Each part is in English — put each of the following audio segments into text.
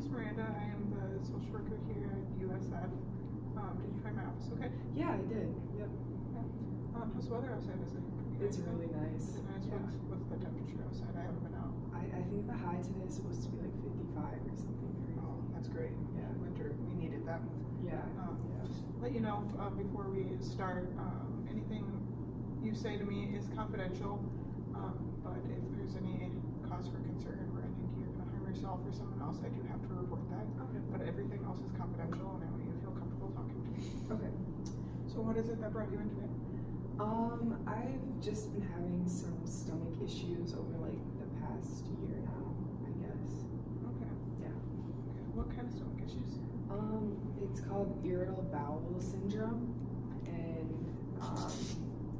name's Miranda. I am the social worker here at USF. Did you find my office okay? Yeah, I did. Yep. How's the weather outside? Is it pretty It's nice? really nice. Is it nice? Yeah. What's the temperature outside? I haven't been out. I think the high today is supposed to be like 55 or something crazy. Oh, that's great. Yeah. Winter, we needed that. Yeah. Just let you know before we start, anything you say to me is confidential. But if there's any cause for concern or I think you're going to harm yourself or someone else, I do have to report that. Okay. But everything else is confidential, and I want you to feel comfortable talking to me. Okay. So what is it that brought you in today? I've just been having some stomach issues over like the past year now, I guess. Okay. Yeah. Okay. What kind of stomach issues? It's called irritable bowel syndrome, and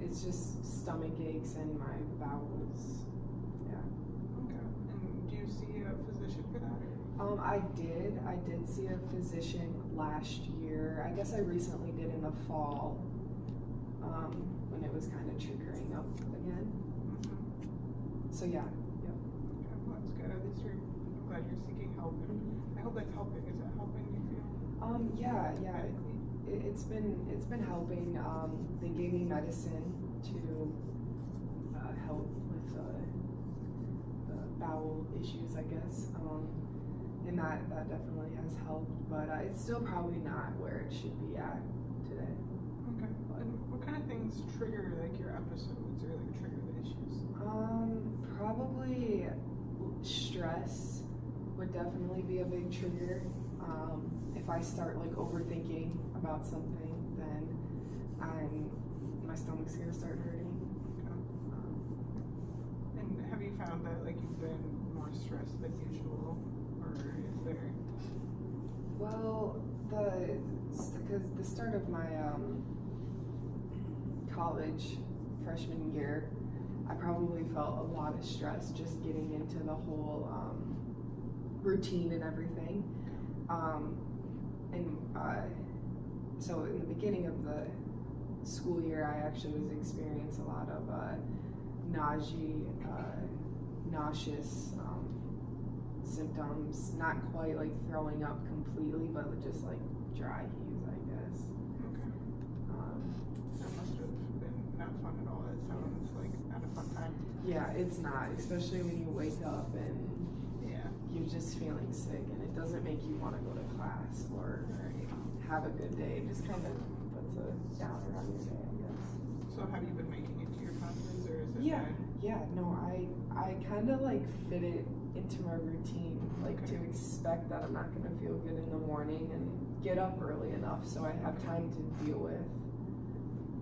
it's just stomach aches and my bowels. Yeah. Okay. And do you see a physician for that? Or? I did see a physician last year. I guess I recently did in the fall, when it was kind of triggering up again. Mm-hmm. So yeah, yep. Okay, well, that's good. At least I'm glad you're seeking help, and I hope that's helping. Is that helping you feel? Yeah. medically? It's been helping. They gave me medicine to help with the bowel issues, I guess. And that definitely has helped, but it's still probably not where it should be at today. Okay. And what kind of things trigger like your episodes or like trigger the issues? Probably stress would definitely be a big trigger. If I start like overthinking about something, then my stomach's gonna start hurting. Okay. And have you found that like you've been more stressed than usual, or is there? Well, because the start of my college freshman year, I probably felt a lot of stress just getting into the whole routine and everything. So in the beginning of the school year, I actually was experiencing a lot of nauseous symptoms, not quite like throwing up completely, but just like dry heaves, I guess. Okay. That must have been not fun at all. It sounds like not a fun time. Yeah, it's not, especially when you wake up and Yeah. you're just feeling sick and it doesn't make you want to go to class or have a good day. It just kind of puts a downer on your day, I guess. So have you been making it to your classes, or is it? Yeah, no, I kind of like fit it into my routine, like Okay. to expect that I'm not going to feel good in the morning and get up early enough so I have time to deal with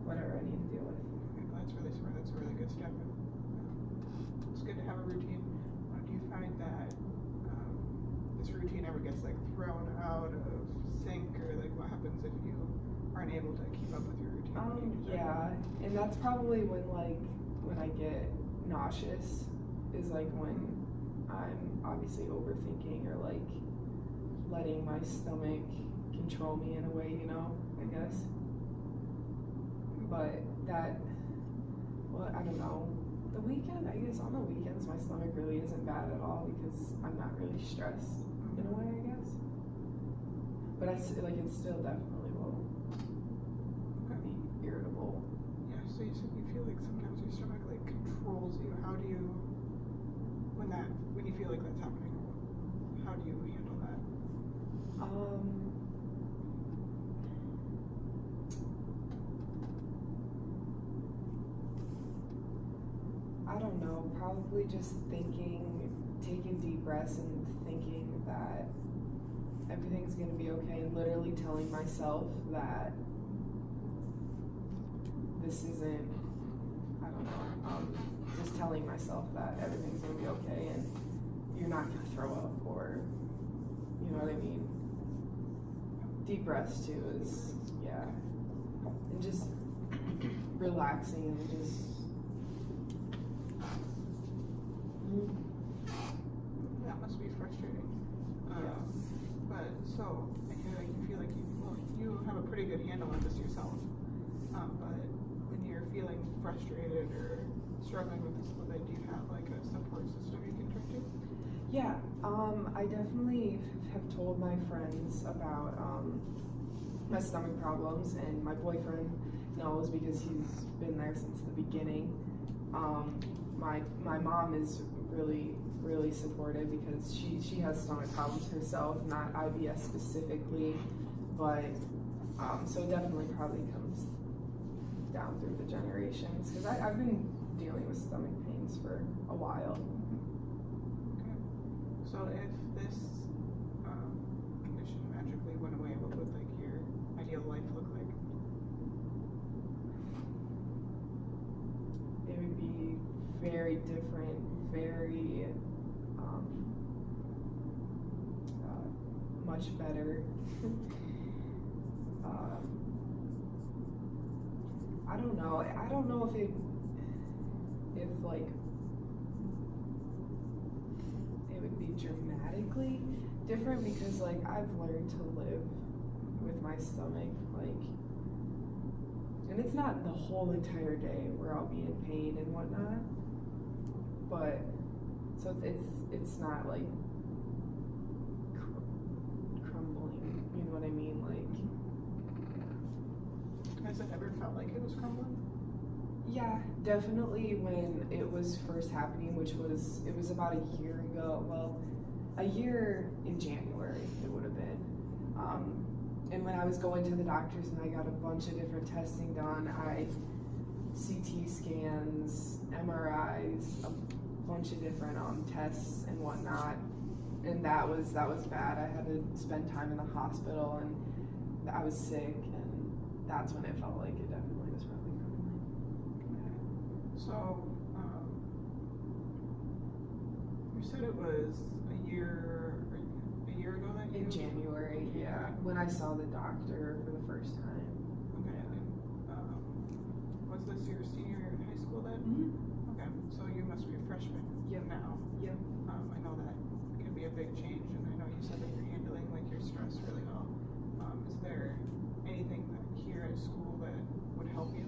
whatever I need to deal with. Okay, well, that's really smart. That's a really good step. It's good to have a routine. Do you find that this routine ever gets like thrown out of sync, or like what happens if you aren't able to keep up with your routine? What do you do then? Yeah, and that's probably when I get nauseous is like when I'm obviously overthinking or like letting my stomach control me in a way, I guess. But I don't know. The weekend, I guess on the weekends my stomach really isn't bad at all because I'm not really stressed in a way, I guess. But it still definitely will be irritable. Yeah, so you said you feel like sometimes your stomach like controls you. How do you, when you feel like that's happening, how do you handle that? I don't know, probably just taking deep breaths and thinking that everything's gonna be okay and literally telling myself that this isn't, I don't know, just telling myself that everything's gonna be okay and you're not gonna throw up, or, you know what I mean? Deep breaths too is, yeah. And just relaxing and just, That must be frustrating. Yeah. But so I feel like you have a pretty good handle on this yourself. But when you're feeling frustrated or struggling with this a little bit, do you have like a support system you can turn to? yeah, I definitely have told my friends about my stomach problems, and my boyfriend knows because he's been there since the beginning. My mom is really supportive because she has stomach problems herself, not IBS specifically, but so it definitely probably comes down through the generations, because I've been dealing with stomach pains for a while. Okay. So if this condition magically went away, what would like your ideal life look like? It would be very different, very much better. I don't know. I don't know if like it would be dramatically different, because like I've learned to live with my stomach, like, and it's not the whole entire day where I'll be in pain and whatnot, but so it's not like crumbling, you know what I mean? Like, has it ever felt like it was crumbling? yeah, definitely when it was first happening, it was about a year ago. Well, a year in January it would have been. And when I was going to the doctors and I got a bunch of different testing done, CT scans, MRIs, a bunch of different tests and whatnot, and that was bad. I had to spend time in the hospital, and I was sick, and that's when it felt like it definitely was probably crumbling. So, you said it was a year ago that you... In January, yeah, when I saw the doctor for the first time. Okay, and was this your senior year in high school then? Mm-hmm. Okay, so you must be a freshman now. Yep. I know that can be a big change, and I know you said that you're handling like your stress really well. Is there anything that here at school that would help you?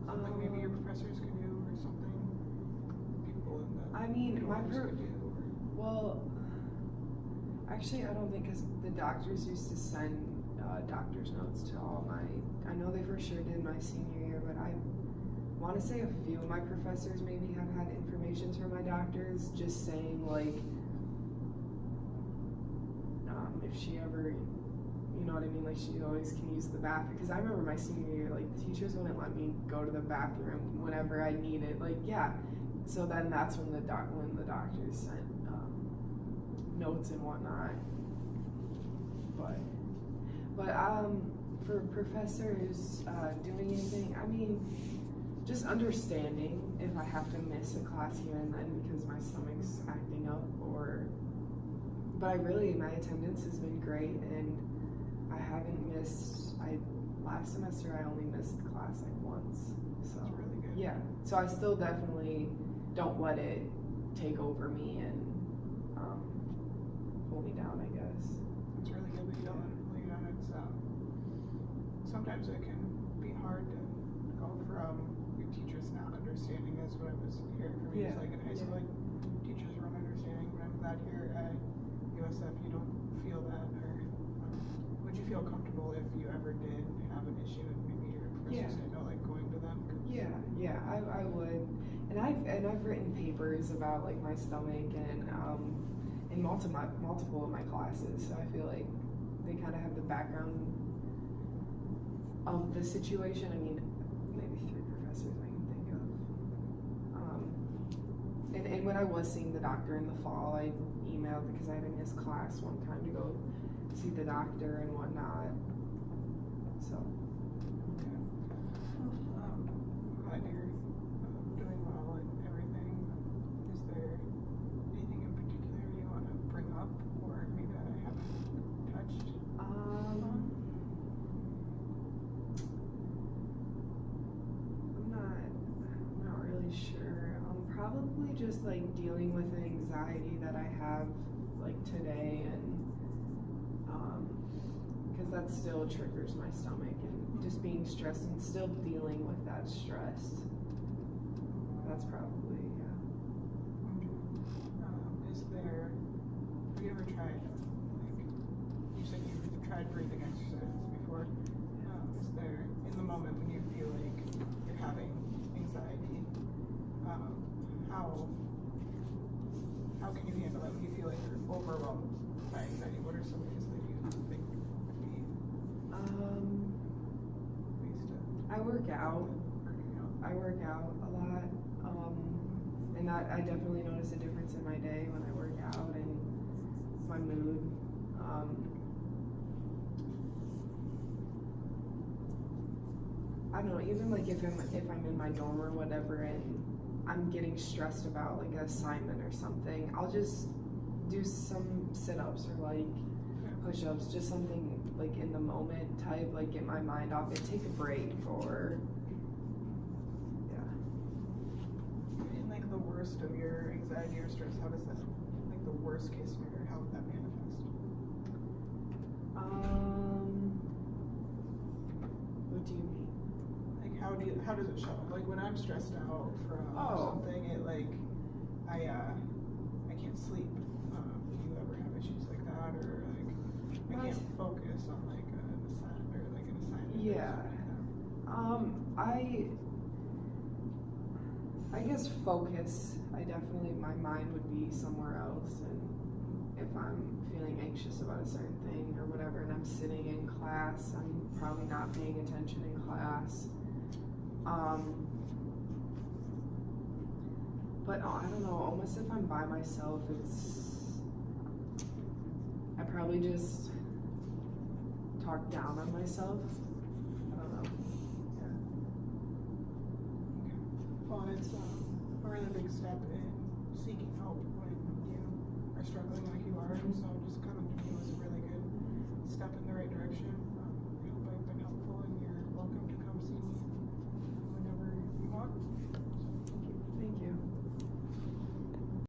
Like something maybe your professors could do, or something people in the could do? Well, actually, I don't think, because the doctors used to send doctor's notes to all I know they for sure did my senior year, but I want to say a few of my professors maybe have had information from my doctors just saying like, if she ever, you know what I mean, like she always can use the bathroom, because I remember my senior year, like the teachers wouldn't let me go to the bathroom whenever I needed, like, yeah. So then that's when the doctors sent notes and whatnot. But for professors doing anything, I mean, just understanding if I have to miss a class here and then because my stomach's acting up, but my attendance has been great, and I haven't missed, last semester I only missed class like once. So that's really good. Yeah, so I still definitely don't let it take over me and pull me down, I guess. It's really good that you don't let it pull you down. It's sometimes it can be hard to go from your teachers not understanding, as what I was hearing from you. It's like in high school, like teachers weren't understanding, but I'm glad here at USF you don't feel that. Or would you feel comfortable if you ever did have an issue and maybe your professors didn't know, like going to them? Yeah, I would. And I've written papers about like my stomach and in multiple of my classes, so I feel like they kind of have the background of the situation. I mean, maybe 3 professors I can think of. And when I was seeing the doctor in the fall, I emailed because I had a missed class one time to go see the doctor and whatnot. So. Okay. I'm glad you're doing well and everything. Is there anything in particular you want to bring up, or maybe that I haven't touched on? I'm not really sure. Probably just like dealing with the anxiety that I have like today, and because that still triggers my stomach, and just being stressed and still dealing with that stress. That's probably, Is tried breathing exercises before. Is there, in the moment when you feel like you're having anxiety, how can you handle that when you feel like you're overwhelmed by anxiety? What are some ways that you think would be ways to I work out. working out? I work out a lot, and that I definitely notice a difference in my day when I work out and my mood. I don't know, even like if I'm in my dorm or whatever and I'm getting stressed about like an assignment or something, I'll just do some sit-ups or like push-ups, just something like in the moment type, like get my mind off it, take a break, or In like the worst of your anxiety or stress, how does that, like the worst case scenario, how would that manifest? What do you mean? Like how does it show up? Like when I'm stressed out from something, it like I can't sleep. Do you ever have issues like that, or like I can't focus on like an assignment or like an assignment? Yeah. I guess focus. I definitely, my mind would be somewhere else, and if I'm feeling anxious about a certain thing or whatever, and I'm sitting in class, I'm probably not paying attention in class. But I don't know, almost if I'm by myself, I probably just talk down on myself. I don't know. Yeah. Well, it's a really big step in seeking help when you are struggling like you are. So just kind of